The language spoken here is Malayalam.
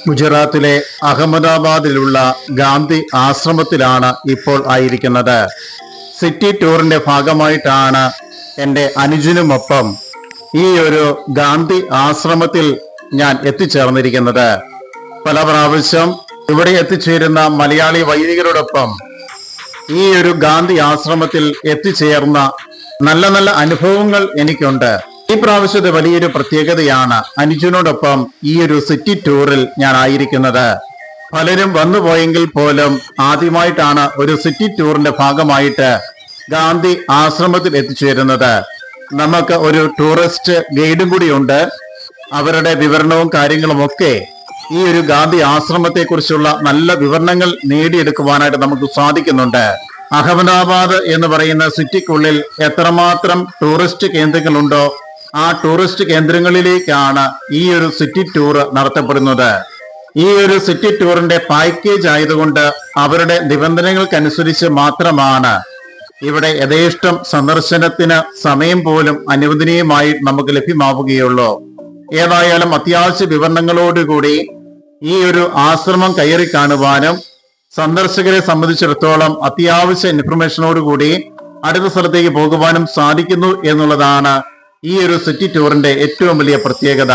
ഗുജറാത്തിലെ അഹമ്മദാബാദിലുള്ള ഗാന്ധി ആശ്രമത്തിലാണ് ഇപ്പോൾ ആയിരിക്കുന്നത്. സിറ്റി ടൂറിന്റെ ഭാഗമായിട്ടാണ് എൻ്റെ അനുജനുമൊപ്പം ഈ ഒരു ഗാന്ധി ആശ്രമത്തിൽ ഞാൻ എത്തിച്ചേർന്നിരിക്കുന്നത്. പല പ്രാവശ്യം ഇവിടെ എത്തിച്ചേരുന്ന മലയാളി വൈദികരോടൊപ്പം ഈ ഒരു ഗാന്ധി ആശ്രമത്തിൽ എത്തിച്ചേർന്ന നല്ല നല്ല അനുഭവങ്ങൾ എനിക്കുണ്ട്. ഈ പ്രാവശ്യത്തെ വലിയൊരു പ്രത്യേകതയാണ് അനുജനോടൊപ്പം ഈ ഒരു സിറ്റി ടൂറിൽ ഞാൻ ആയിരിക്കുന്നത്. പലരും വന്നുപോയെങ്കിൽ പോലും ആദ്യമായിട്ടാണ് ഒരു സിറ്റി ടൂറിന്റെ ഭാഗമായിട്ട് ഗാന്ധി ആശ്രമത്തിൽ എത്തിച്ചേരുന്നത്. നമുക്ക് ഒരു ടൂറിസ്റ്റ് ഗൈഡും കൂടിയുണ്ട്. അവരുടെ വിവരണവും കാര്യങ്ങളും ഒക്കെ ഈ ഒരു ഗാന്ധി ആശ്രമത്തെ കുറിച്ചുള്ള നല്ല വിവരണങ്ങൾ നേടിയെടുക്കുവാനായിട്ട് നമുക്ക് സാധിക്കുന്നുണ്ട്. അഹമ്മദാബാദ് എന്ന് പറയുന്ന സിറ്റിക്കുള്ളിൽ എത്രമാത്രം ടൂറിസ്റ്റ് കേന്ദ്രങ്ങളുണ്ടോ ആ ടൂറിസ്റ്റ് കേന്ദ്രങ്ങളിലേക്കാണ് ഈ ഒരു സിറ്റി ടൂർ നടത്തപ്പെടുന്നത്. ഈ ഒരു സിറ്റി ടൂറിന്റെ പാക്കേജ് ആയതുകൊണ്ട് അവരുടെ നിബന്ധനകൾക്കനുസരിച്ച് മാത്രമാണ് ഇവിടെ യഥേഷ്ടം സന്ദർശനത്തിന് സമയം പോലും അനുവദനീയമായി നമുക്ക് ലഭ്യമാവുകയുള്ളൂ. ഏതായാലും അത്യാവശ്യ വിവരണങ്ങളോടുകൂടി ഈ ഒരു ആശ്രമം കയറി കാണുവാനും സന്ദർശകരെ സംബന്ധിച്ചിടത്തോളം അത്യാവശ്യ ഇൻഫർമേഷനോടുകൂടി അടുത്ത സ്ഥലത്തേക്ക് പോകുവാനും സാധിക്കുന്നു എന്നുള്ളതാണ് ഈ ഒരു സിറ്റി ടൂറിന്റെ ഏറ്റവും വലിയ പ്രത്യേകത.